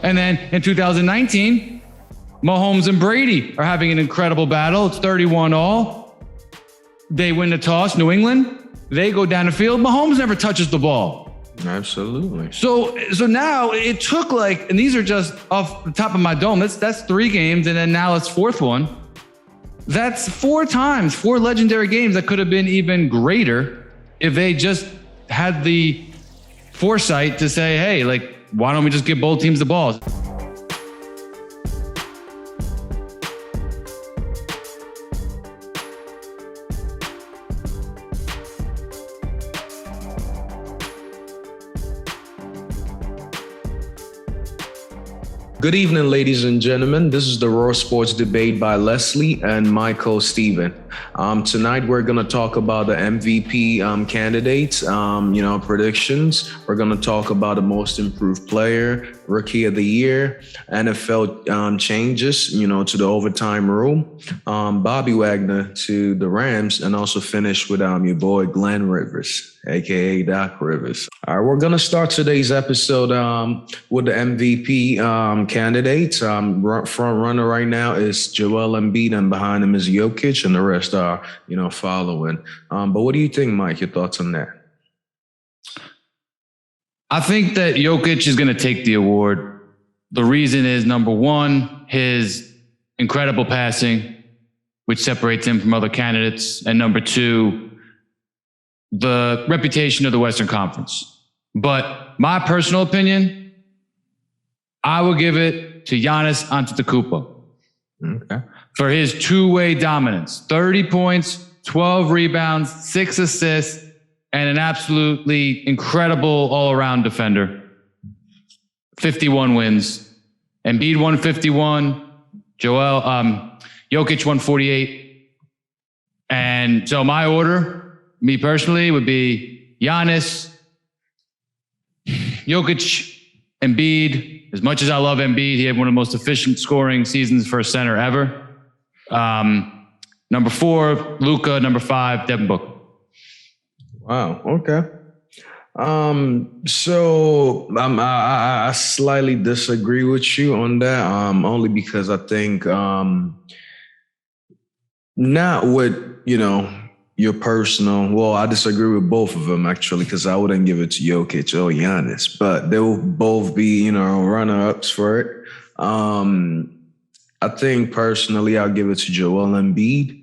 And then in 2019, Mahomes and Brady are having an incredible battle. It's 31-all. They win the toss, New England. They go down the field. Mahomes never touches the ball. Absolutely. So now it took and these are just off the top of my dome. That's 3 games, and then now it's 4th one. That's 4 times, 4 legendary games that could have been even greater if they just had the foresight to say, hey, why don't we just give both teams the ball? Good evening, ladies and gentlemen. This is the Raw Sports Debate by Leslie and my co-Steven. Tonight, we're going to talk about the MVP candidates, predictions. We're going to talk about the most improved player, rookie of the year, NFL changes, to the overtime rule, Bobby Wagner to the Rams, and also finish with your boy Glenn Rivers, aka Doc Rivers. All right, we're going to start today's episode with the MVP candidates. Front runner right now is Joel Embiid, and behind him is Jokic, and the rest are, following. But what do you think, Mike? Your thoughts on that? I think that Jokic is going to take the award. The reason is, number one, his incredible passing, which separates him from other candidates. And number two, the reputation of the Western Conference. But my personal opinion, I will give it to Giannis Antetokounmpo. Okay. For his two-way dominance, 30 points, 12 rebounds, 6 assists, and an absolutely incredible all-around defender. 51 wins. Embiid won 51. Jokic won 48. And so my order, me personally, would be Giannis, Jokic, Embiid. As much as I love Embiid, he had one of the most efficient scoring seasons for a center ever. Number 4, Luka. Number 5, Devin Booker. Wow. Okay. So I slightly disagree with you on that. Only because I think not with your personal. Well, I disagree with both of them actually, because I wouldn't give it to Jokic or Giannis, but they will both be runner-ups for it. I think personally I'll give it to Joel Embiid.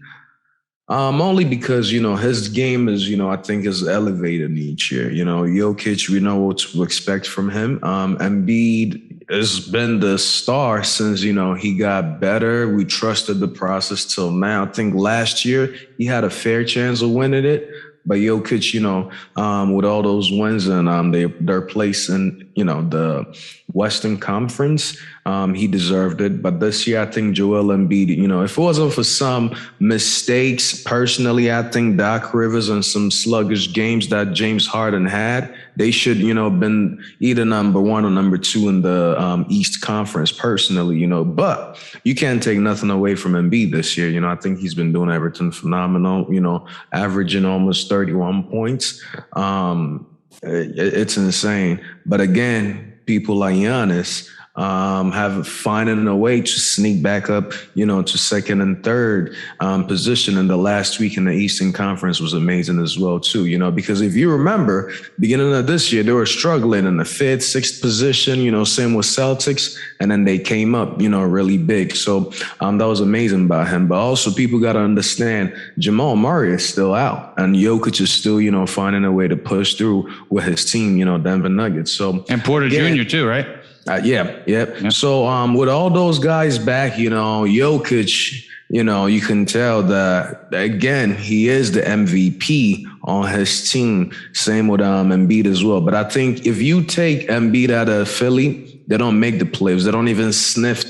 Only because, his game is, I think is elevated each year. Jokic, we know what to expect from him. Embiid has been the star since, he got better. We trusted the process till now. I think last year he had a fair chance of winning it. But Jokic, with all those wins and their place in, the Western Conference, he deserved it. But this year, I think Joel Embiid, if it wasn't for some mistakes, personally, I think Doc Rivers and some sluggish games that James Harden had, they should, been either number 1 or number 2 in the East Conference, personally, But you can't take nothing away from Embiid this year. I think he's been doing everything phenomenal, averaging almost 31 points. It's insane. But again, people like Giannis have finding a way to sneak back up, to second and third position. And the last week in the Eastern Conference was amazing as well, too, because if you remember, beginning of this year, they were struggling in the 5th, 6th position, same with Celtics. And then they came up, really big. So that was amazing by him. But also people got to understand Jamal Murray is still out and Jokic is still, finding a way to push through with his team, Denver Nuggets. So and Porter Jr. too, right? Yeah. So with all those guys back, Jokic, you can tell that, again, he is the MVP on his team. Same with Embiid as well. But I think if you take Embiid out of Philly, they don't make the playoffs. They don't even sniff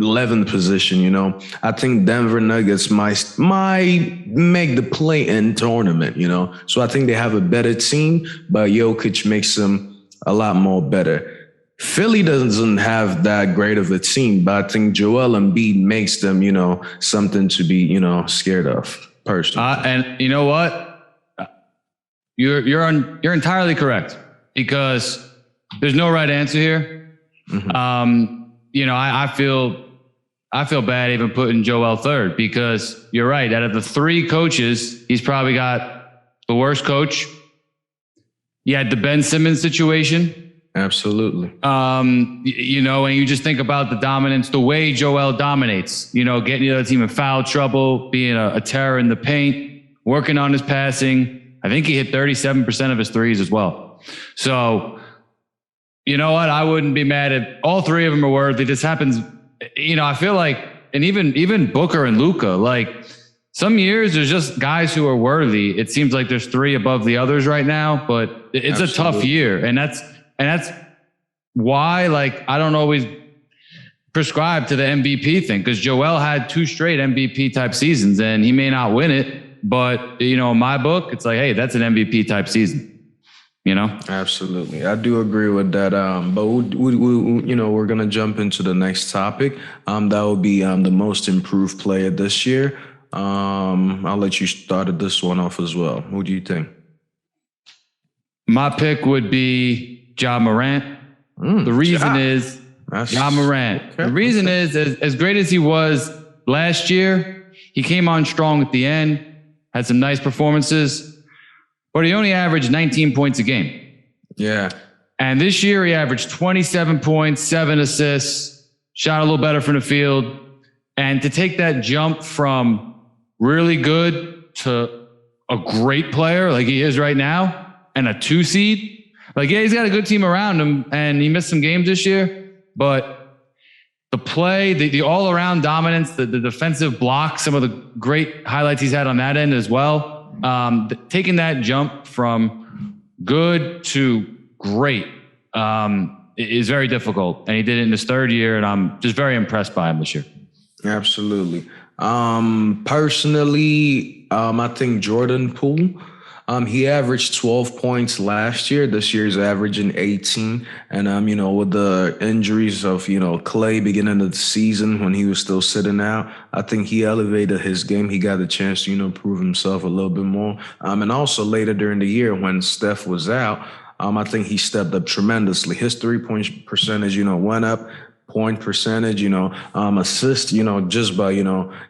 11th position, I think Denver Nuggets might make the play-in tournament, So I think they have a better team, but Jokic makes them a lot more better. Philly doesn't have that great of a team, but I think Joel Embiid makes them, something to be, scared of personally. And you know what? You're entirely correct, because there's no right answer here. I feel bad even putting Joel third because you're right. Out of the three coaches, he's probably got the worst coach. You had the Ben Simmons situation. Absolutely. And you just think about the dominance, the way Joel dominates, getting the other team in foul trouble, being a terror in the paint, working on his passing. I think he hit 37% of his threes as well. So, you know what? I wouldn't be mad if all three of them are worthy. This happens, I feel like, and even Booker and Luka, like some years there's just guys who are worthy. It seems like there's three above the others right now, but it's a tough year. And that's why, like, I don't always prescribe to the MVP thing because Joel had 2 straight MVP type seasons and he may not win it, but in my book, it's like, hey, that's an MVP type season. Absolutely, I do agree with that. But we're gonna jump into the next topic. That will be the most improved player this year. I'll let you start this one off as well. Who do you think? My pick would be Ja Morant. The reason is Ja Morant. Okay. The reason is as great as he was last year, he came on strong at the end, had some nice performances, but he only averaged 19 points a game. Yeah. And this year he averaged 27 points, 7 assists, shot a little better from the field. And to take that jump from really good to a great player like he is right now and a 2 seed, like, yeah, he's got a good team around him and he missed some games this year, but the play, the all-around dominance, the defensive block, some of the great highlights he's had on that end as well. Taking that jump from good to great is very difficult. And he did it in his 3rd year, and I'm just very impressed by him this year. Absolutely. Personally, I think Jordan Poole, he averaged 12 points last year. This year's averaging 18. And, with the injuries of, Clay beginning of the season when he was still sitting out, I think he elevated his game. He got a chance to, prove himself a little bit more. And also later during the year when Steph was out, I think he stepped up tremendously. His 3-point percentage, went up. Point percentage, assist, just by,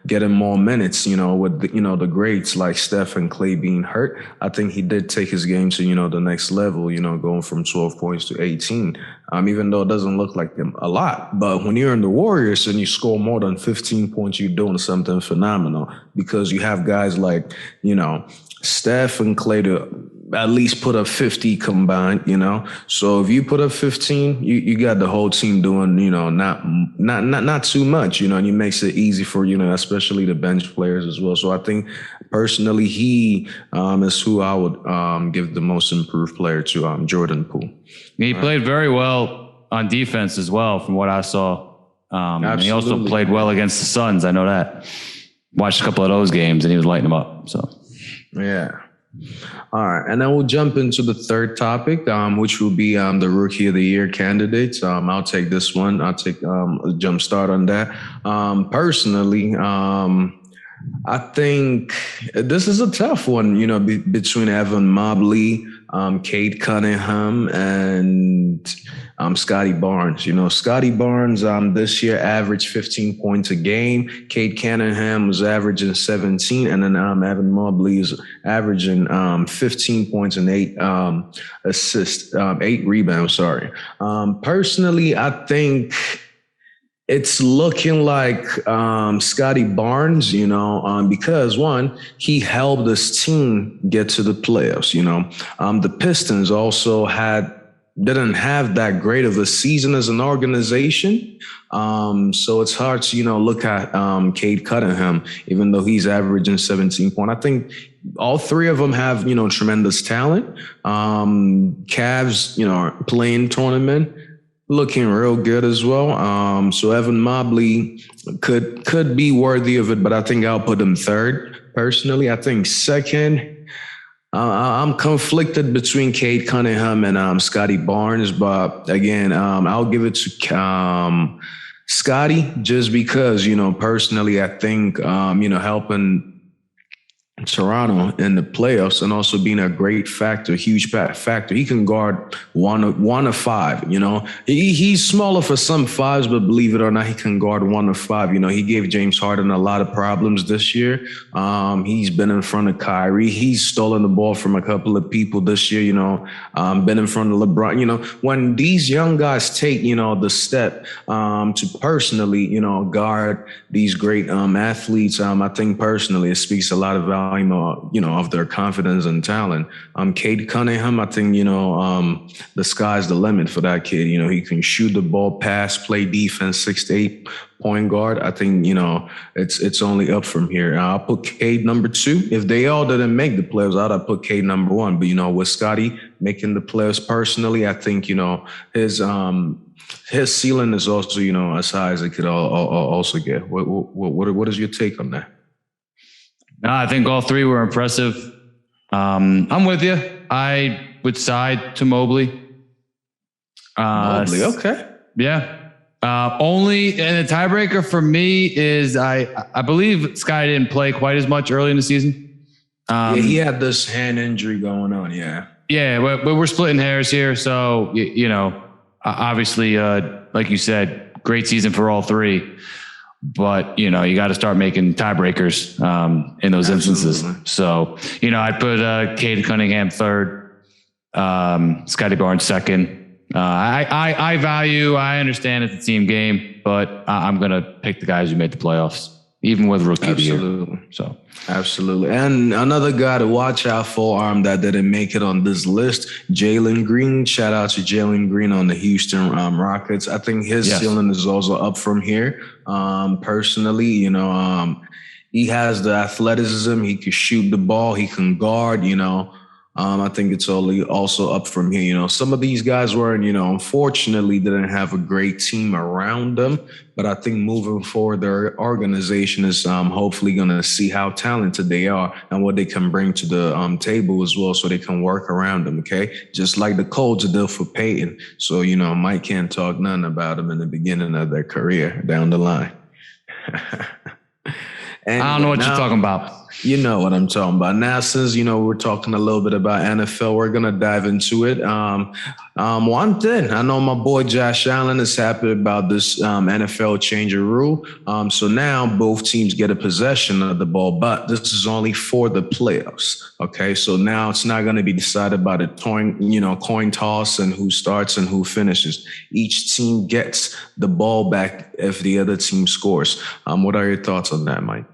getting more minutes, with the greats like Steph and Clay being hurt. I think he did take his game to, the next level, going from 12 points to 18, even though it doesn't look like them a lot. But when you're in the Warriors and you score more than 15 points, you're doing something phenomenal because you have guys like, Steph and Clay to at least put up 50 combined, So if you put up 15, you got the whole team doing, not too much, and it makes it easy for, especially the bench players as well. So I think personally, he is who I would give the most improved player to, Jordan Poole. He played very well on defense as well, from what I saw. And he also played well against the Suns. I know that. Watched a couple of those games and he was lighting them up. So. Yeah. All right. And then we'll jump into the third topic, which will be the Rookie of the Year candidates. I'll take this one. I'll take a jump start on that. Personally, I think this is a tough one, between Evan Mobley, Cade Cunningham, and Scotty Barnes. Scotty Barnes this year averaged 15 points a game. Cade Cunningham was averaging 17, and then Evan Mobley is averaging 15 points and 8 assists, 8 rebounds. Sorry. Personally, I think it's looking like Scotty Barnes, because one, he helped this team get to the playoffs. The Pistons also didn't have that great of a season as an organization. So it's hard to, look at Cade Cunningham, even though he's averaging 17 points. I think all three of them have, tremendous talent. Cavs, playing tournament, looking real good as well. So Evan Mobley could be worthy of it, but I think I'll put him third personally. I think second, I'm conflicted between Cade Cunningham and Scotty Barnes, but again, I'll give it to Scotty just because, personally, I think, helping Toronto in the playoffs and also being a great factor, huge factor. He can guard one of five. He's smaller for some fives, but believe it or not, he can guard one of five. He gave James Harden a lot of problems this year. He's been in front of Kyrie. He's stolen the ball from a couple of people this year. Been in front of LeBron. When these young guys take the step to personally guard these great athletes, I think personally it speaks a lot of value. Of their confidence and talent. Cade Cunningham, I think, the sky's the limit for that kid. He can shoot the ball, pass, play defense, 6 to 8 point guard. I think, it's only up from here. I'll put Cade number 2. If they all didn't make the playoffs, I'd put Cade number 1. But, with Scotty making the playoffs personally, I think, his ceiling is also, as high as it could also get. What is your take on that? No, I think all three were impressive. I'm with you. I would side to Mobley. Mobley, okay. Yeah. Only, and the tiebreaker for me is I believe Sky didn't play quite as much early in the season. He had this hand injury going on. Yeah. Yeah, but we're splitting hairs here. So, obviously, like you said, great season for all three. But, you got to start making tiebreakers in those instances. So, I'd put Cade Cunningham third, Scotty Barnes second. I understand it's a team game, but I'm going to pick the guys who made the playoffs, even with rookie of the year. So, absolutely. And another guy to watch out for that didn't make it on this list, Jalen Green. Shout out to Jalen Green on the Houston Rockets. I think his ceiling is also up from here. Personally, he has the athleticism. He can shoot the ball. He can guard, I think it's also up from here. Some of these guys weren't, unfortunately didn't have a great team around them. But I think moving forward, their organization is hopefully going to see how talented they are and what they can bring to the table as well, so they can work around them, okay? Just like the Colts did for Peyton. So, Mike can't talk nothing about them in the beginning of their career down the line. I don't know what you're talking about. You know what I'm talking about. Now, since, we're talking a little bit about NFL, we're going to dive into it. One thing, I know my boy Josh Allen is happy about this NFL change of rule. So now both teams get a possession of the ball, but this is only for the playoffs. Okay, so now it's not going to be decided by the coin toss and who starts and who finishes. Each team gets the ball back if the other team scores. What are your thoughts on that, Mike?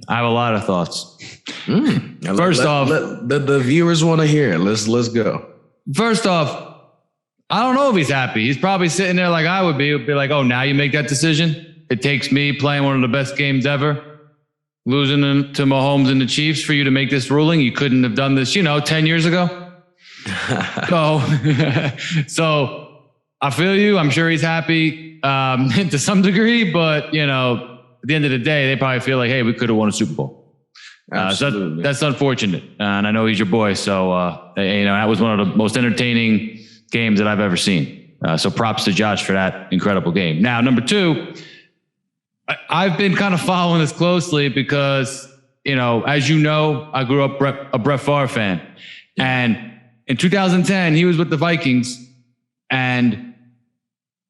I have a lot of thoughts. First off, the viewers want to hear it. Let's go. First off, I don't know if he's happy. He's probably sitting there like I would be. He'd be like, oh, now you make that decision? It takes me playing one of the best games ever, losing to Mahomes and the Chiefs for you to make this ruling. You couldn't have done this, 10 years ago. So I feel you. I'm sure he's happy to some degree, but, at the end of the day, they probably feel like, hey, we could have won a Super Bowl. So that's unfortunate. And I know he's your boy. So, that was one of the most entertaining games that I've ever seen. So props to Josh for that incredible game. Now, number 2, I've been kind of following this closely because, as you know, I grew up a Brett Favre fan. And in 2010, he was with the Vikings and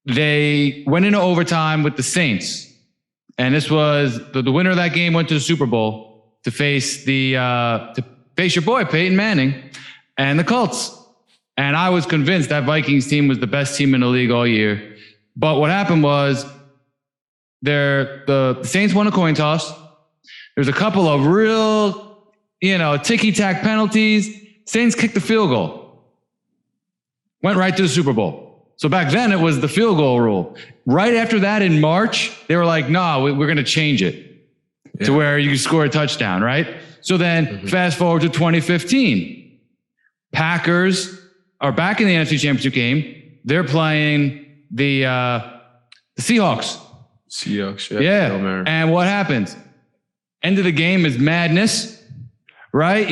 they went into overtime with the Saints. And this was the winner of that game went to the Super Bowl to face your boy Peyton Manning and the Colts. And I was convinced that Vikings team was the best team in the league all year. But what happened was the Saints won a coin toss. There's a couple of real, ticky-tack penalties. Saints kicked the field goal. Went right to the Super Bowl. So back then it was the field goal rule. Right after that in March, they were like, no, we're going to change it to where you score a touchdown, right? So then fast forward to 2015. Packers are back in the NFC Championship game. They're playing the Seahawks. Yeah. And what happens? End of the game is madness, right?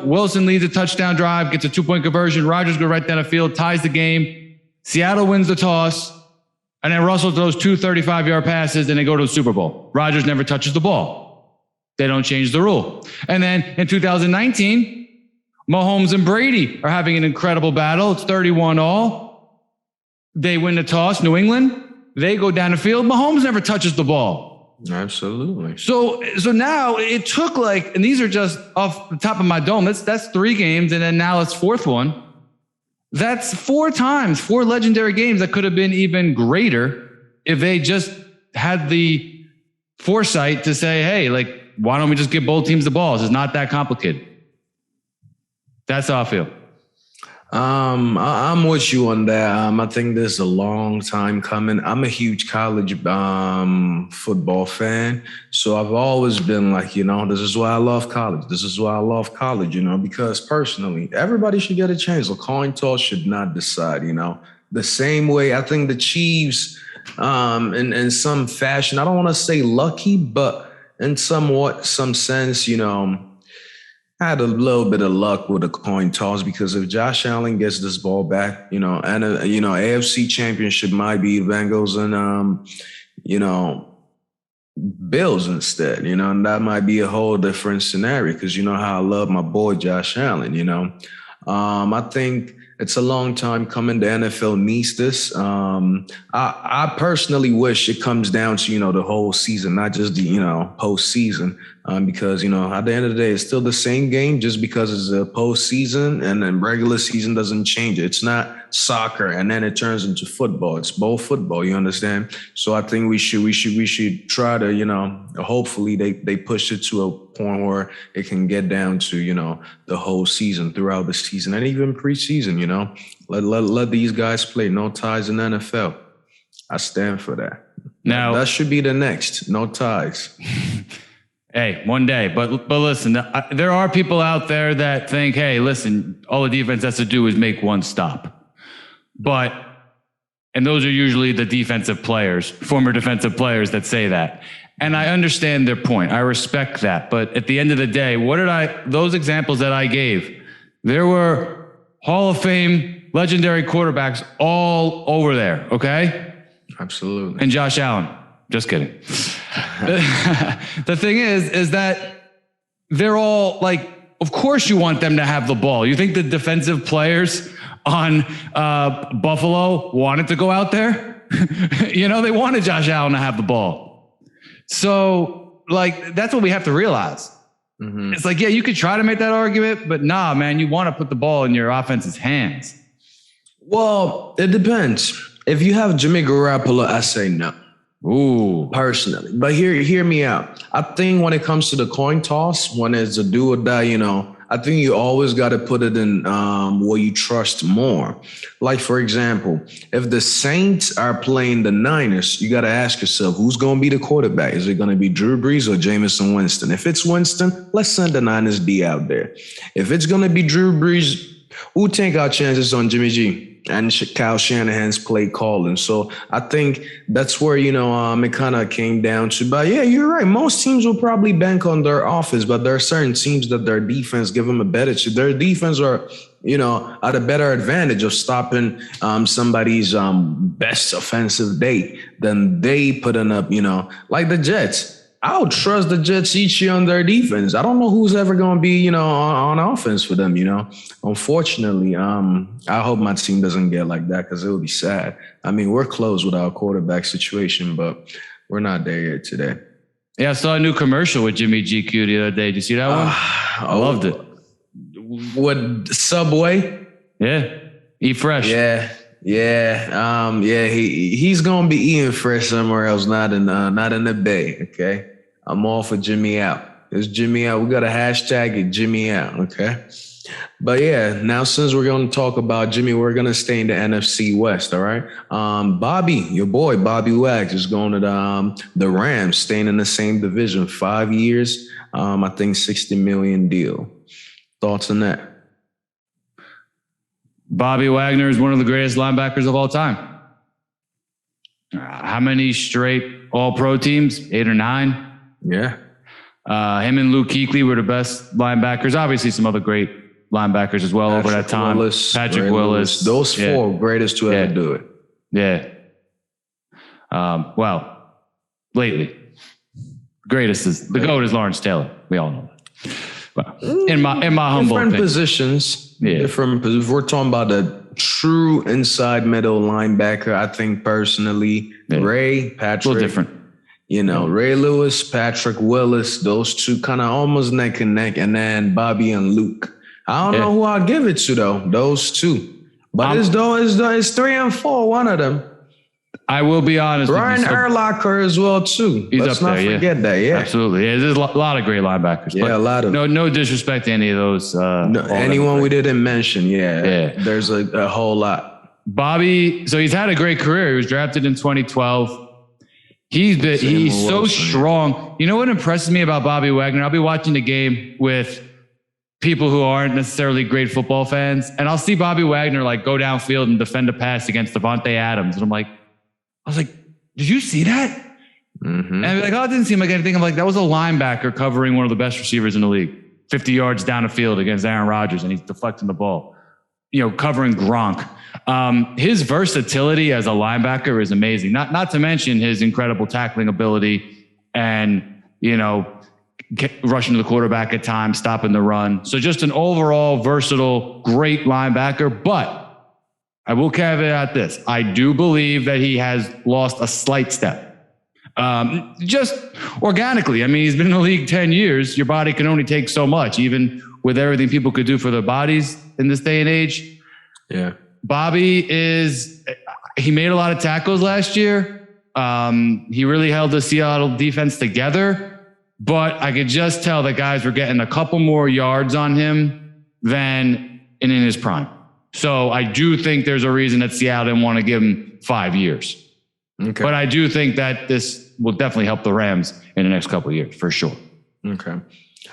Wilson leads a touchdown drive, gets a 2-point conversion. Rodgers goes right down the field, ties the game. Seattle wins the toss, and then Russell throws 2 35-yard passes, and they go to the Super Bowl. Rodgers never touches the ball. They don't change the rule. And then in 2019, Mahomes and Brady are having an incredible battle. It's 31-all. They win the toss, New England. They go down the field. Mahomes never touches the ball. Absolutely. So now it took and these are just off the top of my dome. That's 3 games, and then now it's 4th one. That's 4 times, 4 legendary games that could have been even greater if they just had the foresight to say, hey, why don't we just give both teams the balls? It's not that complicated. That's how I feel. I'm with you on that. I think this is a long time coming. I'm a huge college football fan. So I've always been this is why I love college. This is why I love college, because personally, everybody should get a chance. A coin toss should not decide, the same way I think the Chiefs, in some fashion, I don't want to say lucky, but in some sense, I had a little bit of luck with a coin toss because if Josh Allen gets this ball back, and AFC Championship might be Bengals and Bills instead, and that might be a whole different scenario because you know how I love my boy Josh Allen, I think it's a long time coming. The NFL needs this. I personally wish it comes down to, the whole season, not just the, postseason. Because, at the end of the day, it's still the same game just because it's a postseason and then regular season doesn't change it. It's not soccer and then it turns into football. It's both football, you understand? So I think we should try to, hopefully they push it to a point where it can get down to, the whole season, throughout the season and even preseason, let these guys play. No ties in the NFL. I stand for that. Now that should be the next. No ties. Hey, one day. But listen, there are people out there that think, hey, listen, all the defense has to do is make one stop. And those are usually the defensive players, former defensive players that say that. And I understand their point. I respect that. But at the end of the day, those examples that I gave, there were Hall of Fame legendary quarterbacks all over there, okay? Absolutely. And Josh Allen. Just kidding. The thing is that they're all of course you want them to have the ball. You think the defensive players on Buffalo wanted to go out there? They wanted Josh Allen to have the ball. So that's what we have to realize. Mm-hmm. It's yeah, you could try to make that argument, but nah, man, you want to put the ball in your offense's hands. Well, it depends. If you have Jimmy Garoppolo, I say no. Ooh, personally, but hear me out. I think when it comes to the coin toss, when it's a do or die, I think you always got to put it in where you trust more. Like, for example, if the Saints are playing the Niners, you got to ask yourself, who's going to be the quarterback? Is it going to be Drew Brees or Jameson Winston? If it's Winston, let's send the Niners D out there. If it's going to be Drew Brees, we'll take our chances on Jimmy G and Kyle Shanahan's play calling. So I think that's where, it kind of came down to. But yeah, you're right. Most teams will probably bank on their offense, but there are certain teams that their defense give them a better chance. Their defense are, at a better advantage of stopping somebody's best offensive day than they putting up, like the Jets. I would trust the Jets each year on their defense. I don't know who's ever going to be, on offense for them, Unfortunately, I hope my team doesn't get like that because it would be sad. I mean, we're close with our quarterback situation, but we're not there yet today. Yeah, I saw a new commercial with Jimmy GQ the other day. Did you see that one? I loved it. What, Subway? Yeah. Eat fresh. Yeah. He's gonna be eating fresh somewhere else, not in the Bay. Okay, I'm all for Jimmy out. It's Jimmy out. We got a hashtag it Jimmy out. Okay, but yeah, now since we're gonna talk about Jimmy, we're gonna stay in the NFC West. All right, Bobby, your boy Bobby Wags is going to the Rams, staying in the same division, 5 years. I think $60 million deal. Thoughts on that? Bobby Wagner is one of the greatest linebackers of all time. How many straight all-pro teams? 8 or 9? Yeah. Him and Luke Kuechly were the best linebackers. Obviously, some other great linebackers as well over that time. Patrick Willis. Those 4 greatest to ever do it. Yeah. Well, lately. The GOAT is Lawrence Taylor. We all know that. Well, in my humble different opinion. positions. Yeah. If we're talking about a true inside middle linebacker, I think personally, Ray, Patrick. A little different. Ray Lewis, Patrick Willis, those two kind of almost neck and neck, and then Bobby and Luke. I don't know who I'll give it to though. Those two, but it's 3 and 4. One of them. I will be honest. Brian Urlacher as well too. Let's not forget that. Yeah, absolutely. Yeah, there's a lot of great linebackers. Yeah, a lot of. No disrespect to any of those. Anyone we didn't mention. Yeah. There's a whole lot. Bobby. So he's had a great career. He was drafted in 2012. He's so strong. You know what impresses me about Bobby Wagner? I'll be watching the game with people who aren't necessarily great football fans, and I'll see Bobby Wagner like go downfield and defend a pass against Devontae Adams, and I was like, did you see that? Mm-hmm. And I'd be like, oh, it didn't seem like anything. I'm like, that was a linebacker covering one of the best receivers in the league, 50 yards down the field against Aaron Rodgers, and he's deflecting the ball, covering Gronk. His versatility as a linebacker is amazing. Not to mention his incredible tackling ability and, rushing to the quarterback at times, stopping the run. So just an overall versatile, great linebacker. But I will caveat this. I do believe that he has lost a slight step. Just organically. I mean, he's been in the league 10 years. Your body can only take so much, even with everything people could do for their bodies in this day and age. Yeah. Bobby he made a lot of tackles last year. He really held the Seattle defense together, but I could just tell that guys were getting a couple more yards on him than in his prime. So I do think there's a reason that Seattle didn't want to give him 5 years. Okay. But I do think that this will definitely help the Rams in the next couple of years for sure. Okay.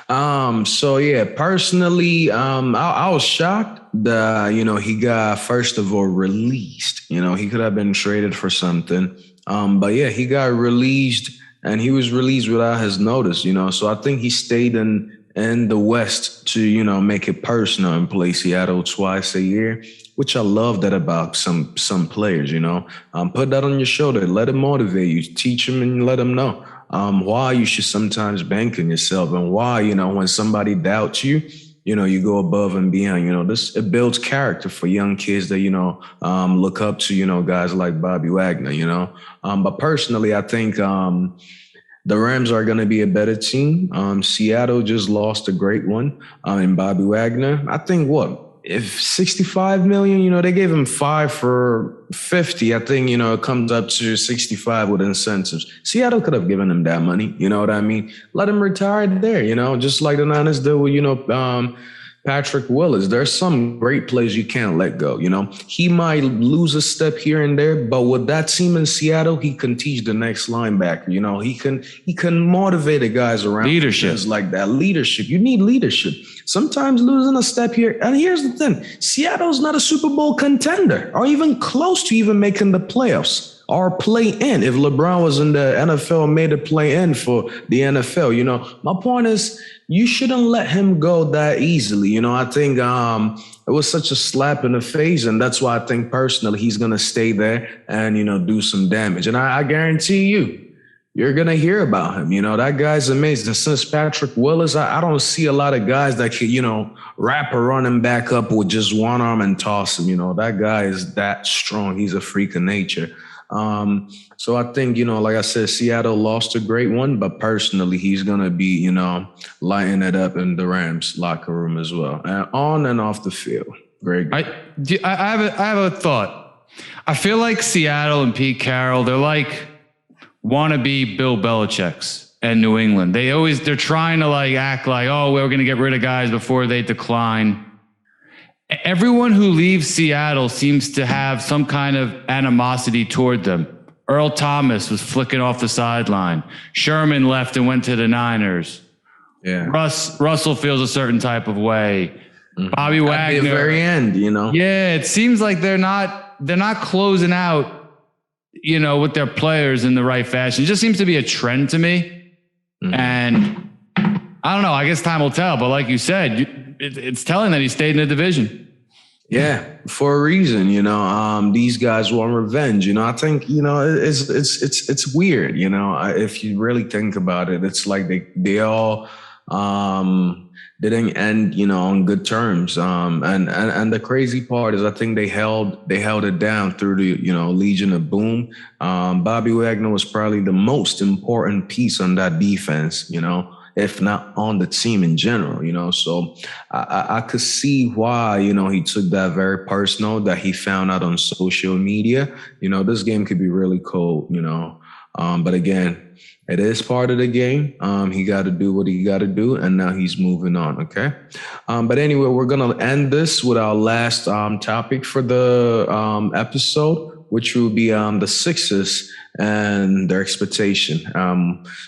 So yeah, personally, I was shocked that, he got, first of all, released. He could have been traded for something. But yeah, he got released and he was released without his notice, So I think he stayed in the West to, make it personal and play Seattle twice a year, which I love that about some players, Put that on your shoulder, let it motivate you, teach them and let them know. Why you should sometimes bank on yourself and why, when somebody doubts you, you go above and beyond, it builds character for young kids that, look up to, guys like Bobby Wagner, but personally, I think, the Rams are going to be a better team. Seattle just lost a great one in Bobby Wagner. I think if 65 million, they gave him 5 for 50. I think, it comes up to 65 with incentives. Seattle could have given him that money. You know what I mean? Let him retire there, just like the Niners did with, Patrick Willis. There's some great plays you can't let go. He might lose a step here and there, but with that team in Seattle, he can teach the next linebacker. He can motivate the guys around. Leadership like that. Leadership. You need leadership. Sometimes losing a step here. And here's the thing: Seattle's not a Super Bowl contender, or even close to even making the playoffs. Or play in. If LeBron was in the NFL, made a play in for the NFL, my point is you shouldn't let him go that easily. I think it was such a slap in the face, and that's why I think personally he's gonna stay there and do some damage. And I guarantee you're gonna hear about him. That guy's amazing. Since Patrick Willis, I don't see a lot of guys that could wrap a running back up with just one arm and toss him. That guy is that strong. He's a freak of nature. So I think, like I said, Seattle lost a great one, but personally, he's going to be, lighting it up in the Rams locker room as well, and on and off the field. Very good. I have a thought. I feel like Seattle and Pete Carroll, they're like wannabe Bill Belichick's and New England. They're trying to act like, oh, we're going to get rid of guys before they decline. Everyone who leaves Seattle seems to have some kind of animosity toward them. Earl Thomas was flicking off the sideline. Sherman left and went to the Niners. Yeah. Russell feels a certain type of way. Mm-hmm. Bobby Wagner. At the very end, Yeah, it seems like they're not closing out, with their players in the right fashion. It just seems to be a trend to me. Mm-hmm. And I don't know. I guess time will tell. But like you said, it's telling that he stayed in the division. Yeah, for a reason, these guys want revenge. I think, it's weird, if you really think about it, it's like they all didn't end, on good terms. And the crazy part is I think they held it down through the, Legion of Boom. Bobby Wagner was probably the most important piece on that defense, if not on the team in general, So I could see why, he took that very personal that he found out on social media. This game could be really cold, But again, it is part of the game. He got to do what he got to do, and now he's moving on. Okay. But anyway, we're gonna end this with our last topic for the episode, which will be the Sixers and their expectation.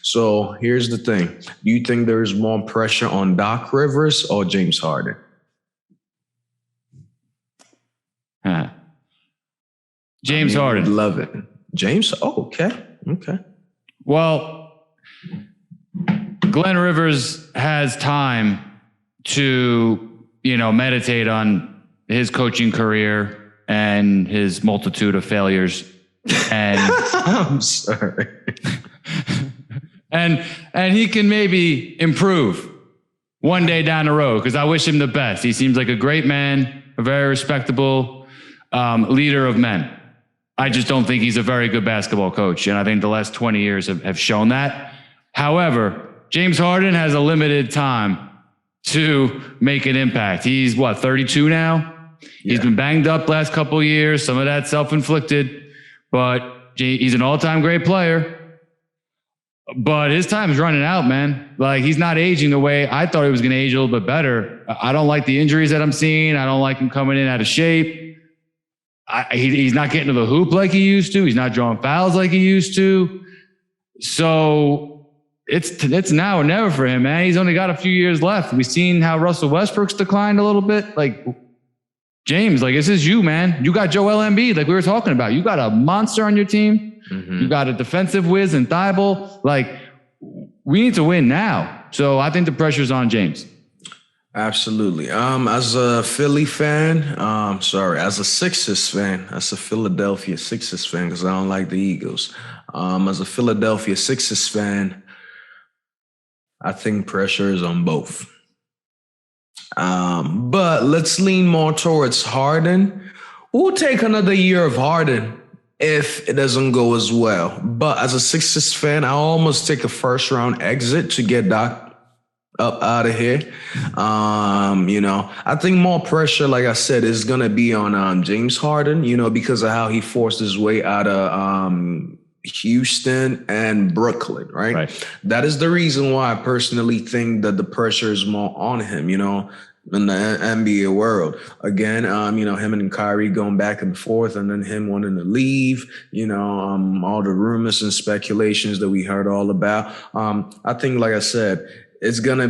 So here's the thing: do you think there is more pressure on Doc Rivers or James Harden? James Harden. Love it. James. Oh, okay. Okay. Well, Glenn Rivers has time to, meditate on his coaching career and his multitude of failures. And I'm sorry. and he can maybe improve one day down the road, because I wish him the best. He seems like a great man, a very respectable leader of men. I just don't think he's a very good basketball coach. And I think the last 20 years have shown that. However, James Harden has a limited time to make an impact. He's 32 now? Yeah. He's been banged up last couple of years. Some of that self-inflicted, but he's an all-time great player. But his time is running out, man. Like, he's not aging the way I thought he was going to age a little bit better. I don't like the injuries that I'm seeing. I don't like him coming in out of shape. He's not getting to the hoop like he used to. He's not drawing fouls like he used to. So it's now or never for him, man. He's only got a few years left. We've seen how Russell Westbrook's declined a little bit. Like, James, this is you, man. You got Joel Embiid, like we were talking about. You got a monster on your team. Mm-hmm. You got a defensive whiz and Thibault. We need to win now. So I think the pressure's on James. Absolutely. As a Philly fan, as a Sixers fan, as a Philadelphia Sixers fan, because I don't like the Eagles. As a Philadelphia Sixers fan, I think pressure is on both. But let's lean more towards Harden. We'll take another year of Harden if it doesn't go as well. But as a Sixers fan, I almost take a first round exit to get Doc up out of here. I think more pressure, like I said, is going to be on James Harden, because of how he forced his way out of Houston and Brooklyn, right? That is the reason why I personally think that the pressure is more on him, in the NBA world. Again, him and Kyrie going back and forth, and then him wanting to leave, all the rumors and speculations that we heard all about. I think, like I said, it's going to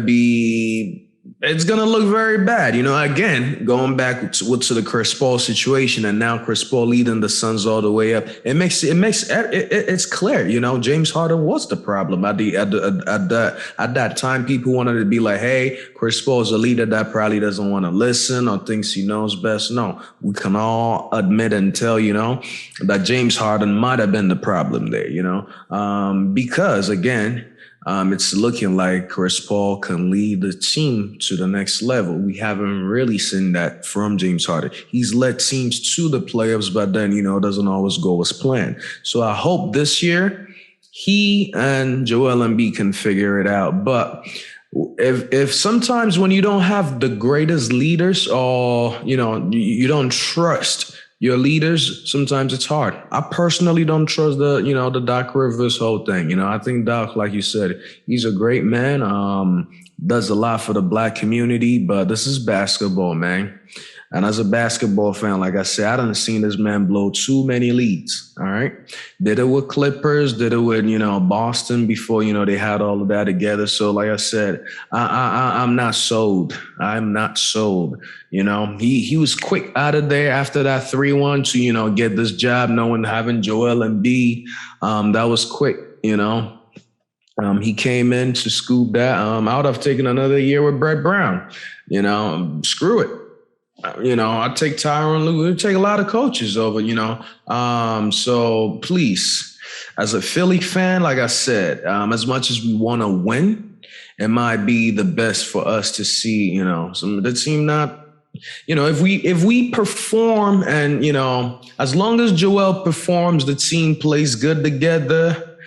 look very bad. Again, going back to the Chris Paul situation, and now Chris Paul leading the Suns all the way up. It's clear, James Harden was the problem at that time. People wanted to be like, hey, Chris Paul is a leader that probably doesn't want to listen or thinks he knows best. No, we can all admit and tell, that James Harden might have been the problem there, because again, it's looking like Chris Paul can lead the team to the next level. We haven't really seen that from James Harden. He's led teams to the playoffs, but then, it doesn't always go as planned. So I hope this year he and Joel Embiid can figure it out. But if sometimes when you don't have the greatest leaders, or, you don't trust your leaders, sometimes it's hard. I personally don't trust the Doc Rivers whole thing. I think Doc, like you said, he's a great man, does a lot for the Black community, but this is basketball, man. And as a basketball fan, like I said, I done seen this man blow too many leads. All right. Did it with Clippers, did it with, Boston before, they had all of that together. So like I said, I'm not sold. I'm not sold. He was quick out of there after that 3-1 to, get this job, having Joel Embiid. That was quick, he came in to scoop that. I would have taken another year with Brett Brown. Screw it. I take Tyronn Lue. I take a lot of coaches over, So please, as a Philly fan, like I said, as much as we want to win, it might be the best for us to see, some of the team not. If we perform and, as long as Joel performs, the team plays good together.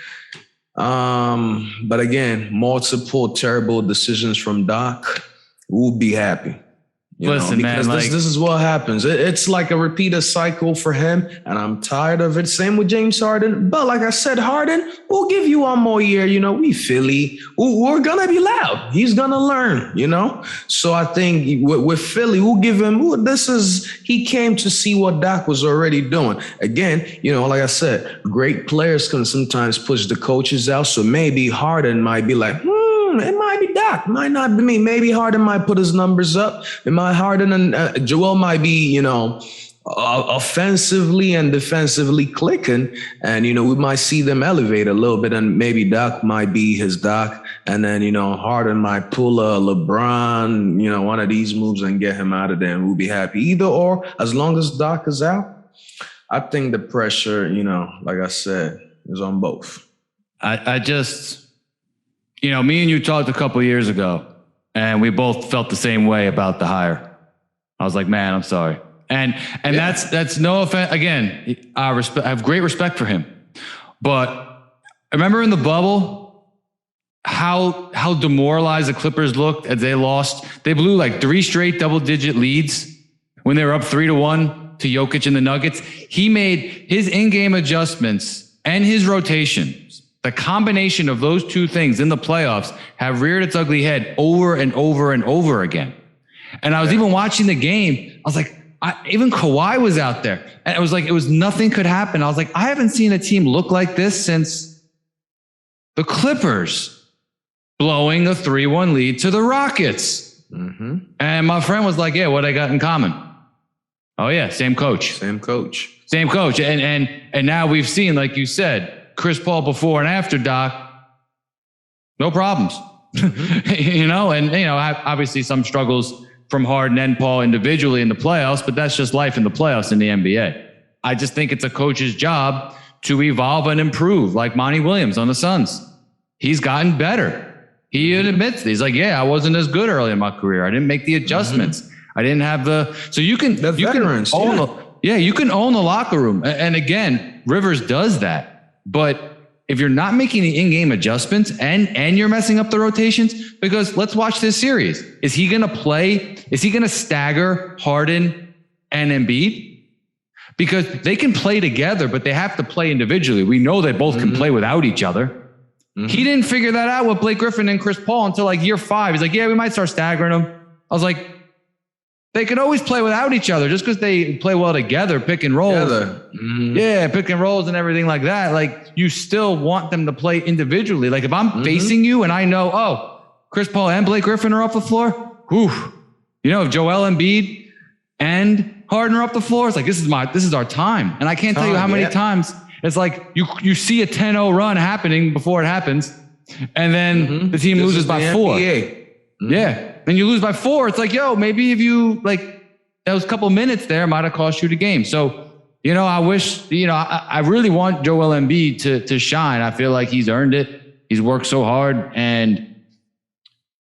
But again, multiple terrible decisions from Doc, we'll be happy. Listen, because man, this is what happens. It's like a repeated cycle for him, and I'm tired of it. Same with James Harden. But like I said, Harden, we'll give you one more year. We Philly. We're going to be loud. He's going to learn, So I think with Philly, we'll give him, he came to see what Doc was already doing. Again, like I said, great players can sometimes push the coaches out. So maybe Harden might be like, it might be Doc, might not be me. Maybe Harden might put his numbers up. It might Harden and Joel might be, offensively and defensively clicking. And, we might see them elevate a little bit. And maybe Doc might be his Doc. And then, Harden might pull a LeBron, one of these moves and get him out of there. And we'll be happy. Either or, as long as Doc is out, I think the pressure, like I said, is on both. I just... me and you talked a couple of years ago, and we both felt the same way about the hire. I was like, man, I'm sorry. And that's no offense. Again, I have great respect for him. But I remember in the bubble, how demoralized the Clippers looked as they lost. They blew like 3 straight double-digit leads when they were up 3-1 to Jokic and the Nuggets. He made his in-game adjustments and his rotation. The combination of those two things in the playoffs have reared its ugly head over and over and over again. And I was even watching the game. I was like, even Kawhi was out there. And it was nothing could happen. I was like, I haven't seen a team look like this since the Clippers blowing a 3-1 lead to the Rockets. Mm-hmm. And my friend was like, yeah, what I got in common? Oh yeah, same coach. Same coach. And now we've seen, like you said, Chris Paul before and after Doc, no problems. Mm-hmm. Obviously some struggles from Harden and Paul individually in the playoffs, but that's just life in the playoffs in the NBA. I just think it's a coach's job to evolve and improve, like Monty Williams on the Suns. He's gotten better. He admits he's like, yeah, I wasn't as good early in my career. I didn't make the adjustments. Mm-hmm. I didn't have you can own the locker room. And again, Rivers does that. But if you're not making the in-game adjustments and you're messing up the rotations, because let's watch this series. Is he going to play? Is he going to stagger Harden and Embiid? Because they can play together, but they have to play individually. We know they both can play without each other. Mm-hmm. He didn't figure that out with Blake Griffin and Chris Paul until like year 5. He's like, yeah, we might start staggering them. I was like, they can always play without each other just because they play well together, pick and rolls. Mm-hmm. Yeah, pick and rolls and everything like that. Like, you still want them to play individually. Like, if I'm facing you and I know, Chris Paul and Blake Griffin are off the floor, if Joel Embiid and Harden are off the floor, it's like, this is our time. And I can't tell you how many times it's like you see a 10-0 run happening before it happens, and then the team loses by 4. Mm-hmm. Yeah. Then you lose by 4. It's like, maybe if you those couple minutes there might have cost you the game. So, I wish, I really want Joel Embiid to shine. I feel like he's earned it. He's worked so hard, and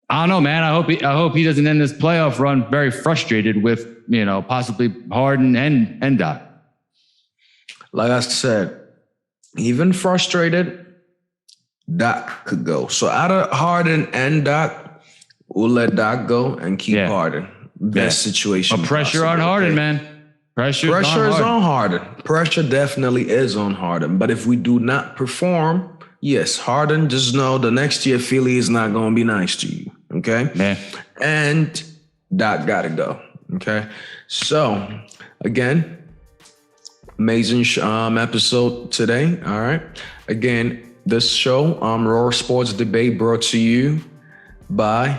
I don't know, man. I hope he doesn't end this playoff run very frustrated with, possibly Harden and Doc. Like I said, even frustrated, Doc could go. So out of Harden and Doc, we'll let Doc go and keep Harden. Best situation. But pressure on Harden, man. Pressure is on Harden. Pressure definitely is on Harden. But if we do not perform, yes, Harden, just know the next year Philly is not going to be nice to you. Okay? Man. And Doc got to go. Okay? So, again, amazing episode today. All right? Again, this show, Raw Sports Debate, brought to you by